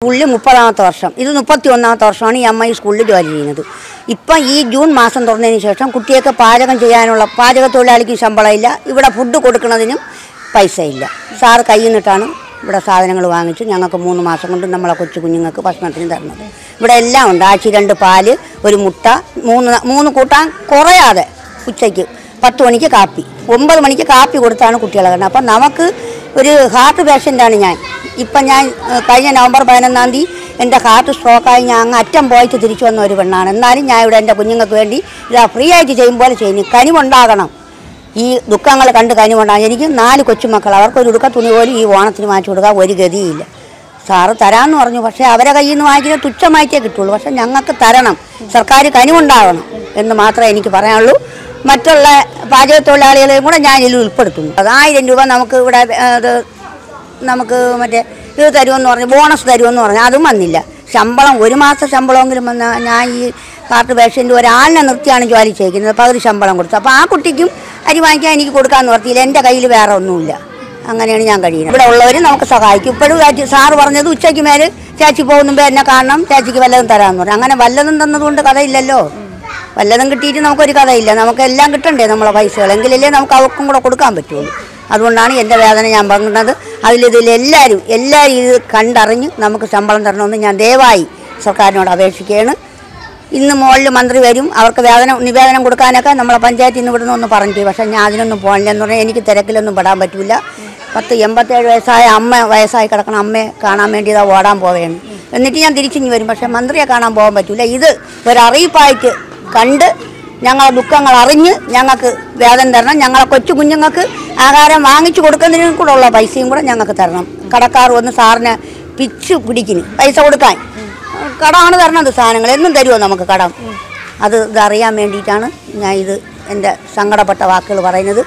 സ്കൂളിൽ 30ാമത്തെ വർഷം, ഇത് 31ാമത്തെ വർഷമാണ് ഈ അമ്മ ഈ സ്കൂളിൽ ജോലി ചെയ്യുന്നത്. ഇപ്പം ഈ ജൂൺ മാസം തുറന്നതിന് ശേഷം കുട്ടിയൊക്കെ പാചകം ചെയ്യാനുള്ള പാചക തൊഴിലാളിക്ക് ശമ്പളമില്ല, ഇവിടെ ഫുഡ് കൊടുക്കുന്നതിനും പൈസ ഇല്ല. സാറ് കയ്യിൽ നിന്നിട്ടാണ് ഇവിടെ സാധനങ്ങൾ വാങ്ങിച്ച് ഞങ്ങൾക്ക് 3 മാസം കൊണ്ട് നമ്മളെ കൊച്ചു കുഞ്ഞുങ്ങൾക്ക് ഭക്ഷണത്തിന് തരുന്നത്. ഇവിടെ എല്ലാം ഉണ്ട്. ആഴ്ച 2 പാല്, ഒരു മുട്ട, 3 കൂട്ടാൻ കുറയാതെ ഉച്ചയ്ക്ക് 10 മണിക്ക് കാപ്പി, 9 മണിക്ക് കാപ്പി കൊടുത്താണ് കുട്ടികളെ കണ്ടത്. അപ്പം നമുക്ക് ഒരു ഹാർട്ട് പേഷ്യൻ്റാണ് ഞാൻ. ഇപ്പം ഞാൻ കഴിഞ്ഞ നവംബർ 11-ാം തീയതി എൻ്റെ ഹാർട്ട് സ്ട്രോക്കായി ഞാൻ അങ്ങ് അറ്റം പോയിട്ട് തിരിച്ചു വന്ന ഒരു പെണ്ണാണ്. എന്നാലും ഞാൻ ഇവിടെ എൻ്റെ കുഞ്ഞുങ്ങൾക്ക് വേണ്ടി ഇതാ ഫ്രീ ആയിട്ട് ചെയ്യുമ്പോൾ ചെയ്യുന്നു. കനിവുണ്ടാകണം, ഈ ദുഃഖങ്ങൾ കണ്ട് കനിവുണ്ടാകും. എനിക്ക് 4 കൊച്ചുമക്കൾ, അവർക്കൊരു ഉടുക്ക തുണി പോലും ഈ ഓണത്തിന് വാങ്ങിച്ചു കൊടുക്കാൻ ഒരു ഗതിയില്ല. സാറ് തരാമെന്ന് പറഞ്ഞു, പക്ഷേ അവരെ കയ്യിൽ നിന്ന് വാങ്ങിക്കുന്നത് തുച്ഛമായിട്ടേ കിട്ടുള്ളൂ. പക്ഷേ ഞങ്ങൾക്ക് തരണം, സർക്കാർ കനിവുണ്ടാകണം എന്ന് മാത്രമേ എനിക്ക് പറയാനുള്ളൂ. മറ്റുള്ള പാചക തൊഴിലാളികളെയും കൂടെ ഞാൻ ഇതിൽ ഉൾപ്പെടുത്തുന്നു. 1000 രൂപ നമുക്ക് ഇവിടെ നമുക്ക് മറ്റേ ഇത് തരുമെന്ന് പറഞ്ഞു, ബോണസ് തരുമെന്ന് പറഞ്ഞു, അതും വന്നില്ല. ശമ്പളം 1 മാസം ശമ്പളമെങ്കിലും വന്നാൽ ഞാൻ ഈ ഹാർട്ട് പേഷ്യൻ്റ് ഒരാളിനെ നിർത്തിയാണ് ജോലി ചെയ്യിക്കുന്നത്, പകുതി ശമ്പളം കൊടുത്തു. അപ്പോൾ ആ കുട്ടിക്കും അരി വാങ്ങിക്കാൻ എനിക്ക് കൊടുക്കാമെന്ന് നിർത്തിയില്ല. എൻ്റെ കയ്യിൽ വേറെ ഒന്നുമില്ല. അങ്ങനെയാണ് ഞാൻ കഴിയുന്നത്. ഇവിടെ ഉള്ളവർ നമുക്ക് സഹായിക്കും. ഇപ്പോഴും സാറ് പറഞ്ഞത് ഉച്ചയ്ക്ക് മേലെ ചേച്ചി പോകുമ്പോൾ എന്നെ കാണണം, ചേച്ചിക്ക് വല്ലതും തരാമെന്ന് പറഞ്ഞു. അങ്ങനെ വല്ലതും തന്നതുകൊണ്ട് കഥയില്ലല്ലോ. വല്ലതും കിട്ടിയിട്ട് നമുക്കൊരു കഥയില്ല. നമുക്ക് എല്ലാം കിട്ടണ്ടേ നമ്മളെ പൈസകൾ, എങ്കിലല്ലേ നമുക്ക് അവർക്കും കൂടെ കൊടുക്കാൻ പറ്റുള്ളൂ. അതുകൊണ്ടാണ് എൻ്റെ വേദന ഞാൻ പങ്കിടുന്നത്. എല്ലാവരും ഇത് കണ്ടറിഞ്ഞ് നമുക്ക് ശമ്പളം തരണമെന്ന് ഞാൻ ദയവായി സർക്കാരിനോട് അപേക്ഷിക്കുകയാണ്. ഇന്ന് മുകളിൽ മന്ത്രി വരും, അവർക്ക് നിവേദനം കൊടുക്കാനൊക്കെ നമ്മളെ പഞ്ചായത്തിൽ നിന്ന് വിടുന്നൊന്ന് പറഞ്ഞിട്ട്, പക്ഷേ ഞാൻ അതിനൊന്നും പോകണില്ലെന്ന് പറഞ്ഞാൽ എനിക്ക് തിരക്കിലൊന്നും പെടാൻ പറ്റില്ല. 87 വയസ്സായ വയസ്സായി കിടക്കണം അമ്മയെ കാണാൻ വേണ്ടി ഇതാ ഓടാൻ പോവുകയാണ്. എന്നിട്ട് ഞാൻ തിരിച്ചിങ്ങി വരും, പക്ഷേ മന്ത്രിയെ കാണാൻ പോകാൻ പറ്റില്ല. ഇത് ഒരറിയിപ്പായിട്ട് കണ്ട് ഞങ്ങളെ ദുഃഖങ്ങൾ അറിഞ്ഞ് ഞങ്ങൾക്ക് വേതനം തരണം. ഞങ്ങളെ കൊച്ചു കുഞ്ഞുങ്ങൾക്ക് ആഹാരം വാങ്ങിച്ചു കൊടുക്കുന്നതിനും കൂടെ ഉള്ള പൈസയും കൂടെ ഞങ്ങൾക്ക് തരണം. കടക്കാർ വന്ന് സാറിനെ പിച്ച് പിടിക്കുന്നു പൈസ കൊടുക്കാൻ. കടമാണ് തരണത്, സാധനങ്ങൾ എന്നും തരുമോ നമുക്ക് കടം? ഇതറിയാൻ വേണ്ടിയിട്ടാണ് ഞാൻ എൻ്റെ സങ്കടപ്പെട്ട വാക്കുകൾ പറയുന്നത്.